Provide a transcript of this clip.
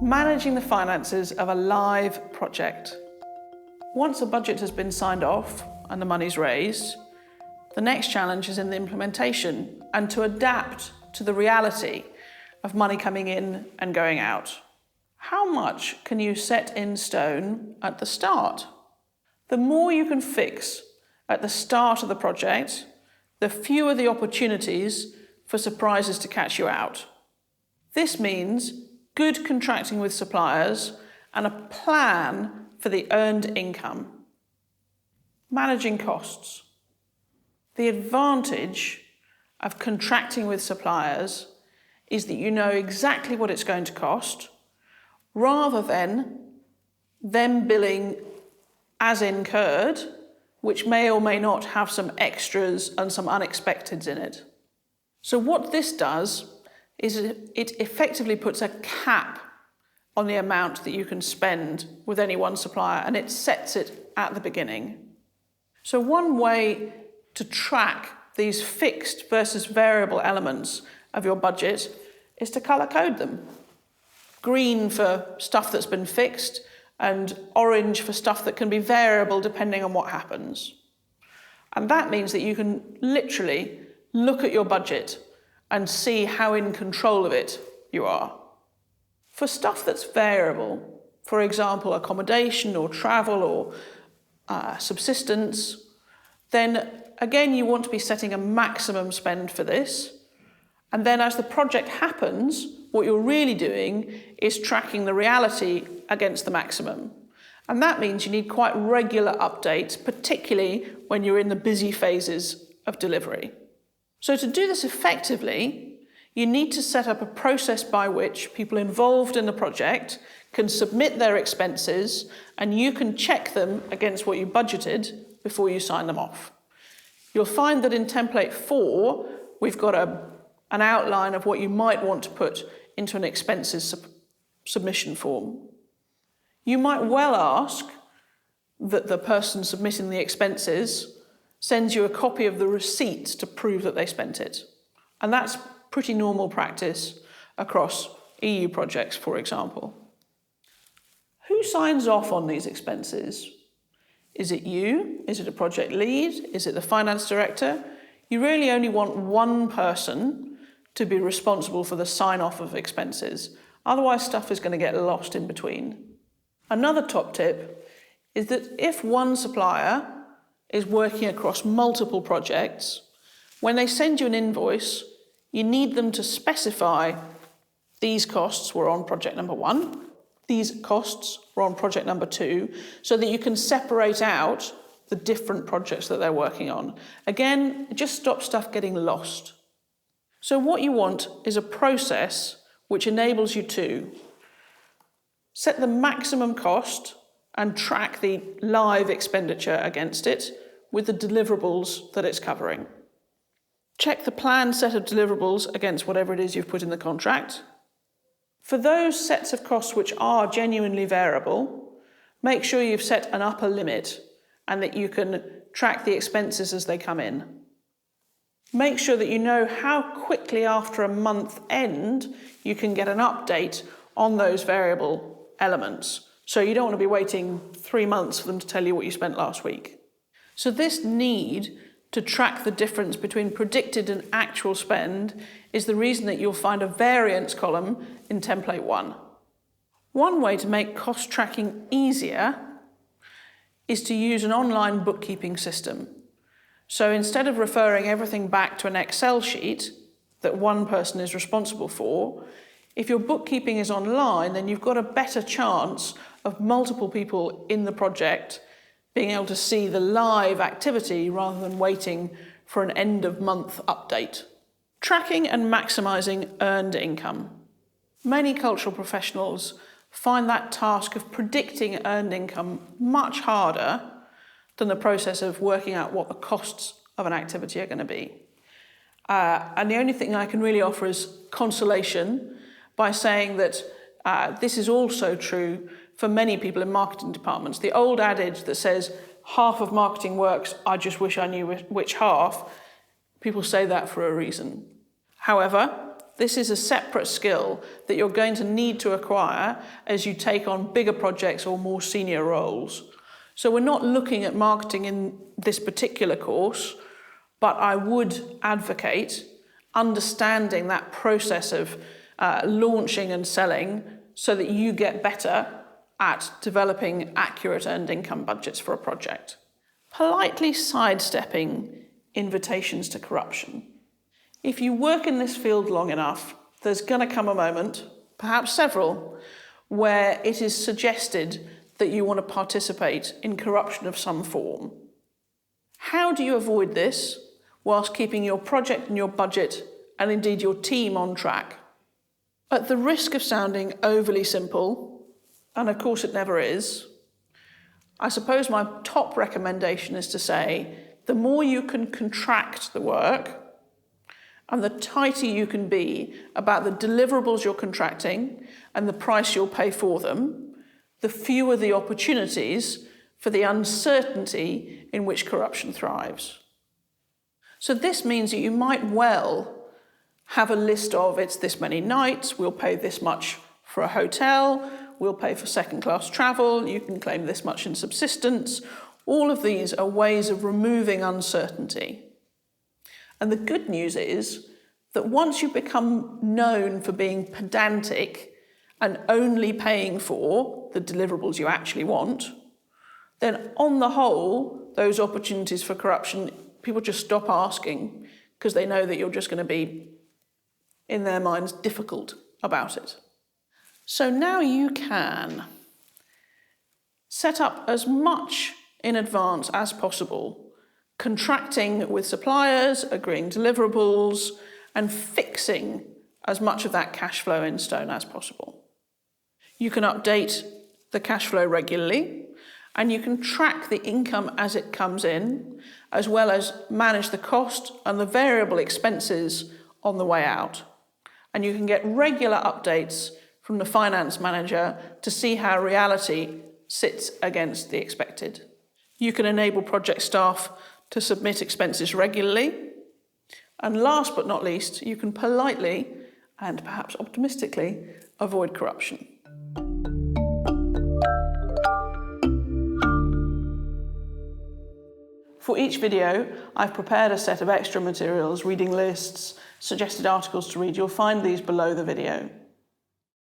Managing the finances of a live project. Once a budget has been signed off and the money's raised, the next challenge is in the implementation and to adapt to the reality of money coming in and going out. How much can you set in stone at the start? The more you can fix at the start of the project, the fewer the opportunities for surprises to catch you out. This means good contracting with suppliers and a plan for the earned income. Managing costs. The advantage of contracting with suppliers is that you know exactly what it's going to cost, rather than them billing as incurred, which may or may not have some extras and some unexpecteds in it. So what this does is it effectively puts a cap on the amount that you can spend with any one supplier, and it sets it at the beginning. So one way to track these fixed versus variable elements of your budget is to colour code them. Green for stuff that's been fixed and orange for stuff that can be variable depending on what happens. And that means that you can literally look at your budget and see how in control of it you are. For stuff that's variable, for example, accommodation or travel or subsistence, then again you want to be setting a maximum spend for this. And then as the project happens, what you're really doing is tracking the reality against the maximum. And that means you need quite regular updates, particularly when you're in the busy phases of delivery. So to do this effectively, you need to set up a process by which people involved in the project can submit their expenses and you can check them against what you budgeted before you sign them off. You'll find that in template 4, we've got an outline of what you might want to put into an expenses submission form. You might well ask that the person submitting the expenses sends you a copy of the receipts to prove that they spent it. And that's pretty normal practice across EU projects, for example. Who signs off on these expenses? Is it you? Is it a project lead? Is it the finance director? You really only want one person to be responsible for the sign-off of expenses. Otherwise, stuff is going to get lost in between. Another top tip is that if one supplier is working across multiple projects, when they send you an invoice, you need them to specify these costs were on project number 1, these costs were on project number 2, so that you can separate out the different projects that they're working on. Again, it just stops stuff getting lost. So what you want is a process which enables you to set the maximum cost and track the live expenditure against it with the deliverables that it's covering. Check the planned set of deliverables against whatever it is you've put in the contract. For those sets of costs which are genuinely variable, make sure you've set an upper limit and that you can track the expenses as they come in. Make sure that you know how quickly after a month end you can get an update on those variable elements. So you don't want to be waiting 3 months for them to tell you what you spent last week. So this need to track the difference between predicted and actual spend is the reason that you'll find a variance column in template 1. One way to make cost tracking easier is to use an online bookkeeping system. So instead of referring everything back to an Excel sheet that one person is responsible for, if your bookkeeping is online, then you've got a better chance of multiple people in the project being able to see the live activity rather than waiting for an end-of-month update. Tracking and maximising earned income. Many cultural professionals find that task of predicting earned income much harder than the process of working out what the costs of an activity are going to be. And the only thing I can really offer is consolation by saying that this is also true for many people in marketing departments. The old adage that says, half of marketing works, I just wish I knew which half, people say that for a reason. However, This is a separate skill that you're going to need to acquire as you take on bigger projects or more senior roles. So we're not looking at marketing in this particular course, but I would advocate understanding that process of launching and selling so that you get better at developing accurate earned income budgets for a project. Politely sidestepping invitations to corruption. If you work in this field long enough, there's going to come a moment, perhaps several, where it is suggested that you want to participate in corruption of some form. How do you avoid this whilst keeping your project and your budget, and indeed your team, on track? At the risk of sounding overly simple, and of course it never is, I suppose my top recommendation is to say the more you can contract the work and the tighter you can be about the deliverables you're contracting and the price you'll pay for them, the fewer the opportunities for the uncertainty in which corruption thrives. So this means that you might well have a list of, it's this many nights, we'll pay this much for a hotel, we'll pay for second-class travel, you can claim this much in subsistence. All of these are ways of removing uncertainty. And the good news is that once you become known for being pedantic and only paying for the deliverables you actually want, then on the whole, those opportunities for corruption, people just stop asking because they know that you're just going to be, in their minds, difficult about it. So now you can set up as much in advance as possible, contracting with suppliers, agreeing deliverables, and fixing as much of that cash flow in stone as possible. You can update the cash flow regularly, and you can track the income as it comes in, as well as manage the cost and the variable expenses on the way out. And you can get regular updates from the finance manager to see how reality sits against the expected. You can enable project staff to submit expenses regularly. And last but not least, you can politely and perhaps optimistically avoid corruption. For each video, I've prepared a set of extra materials, reading lists, suggested articles to read. You'll find these below the video.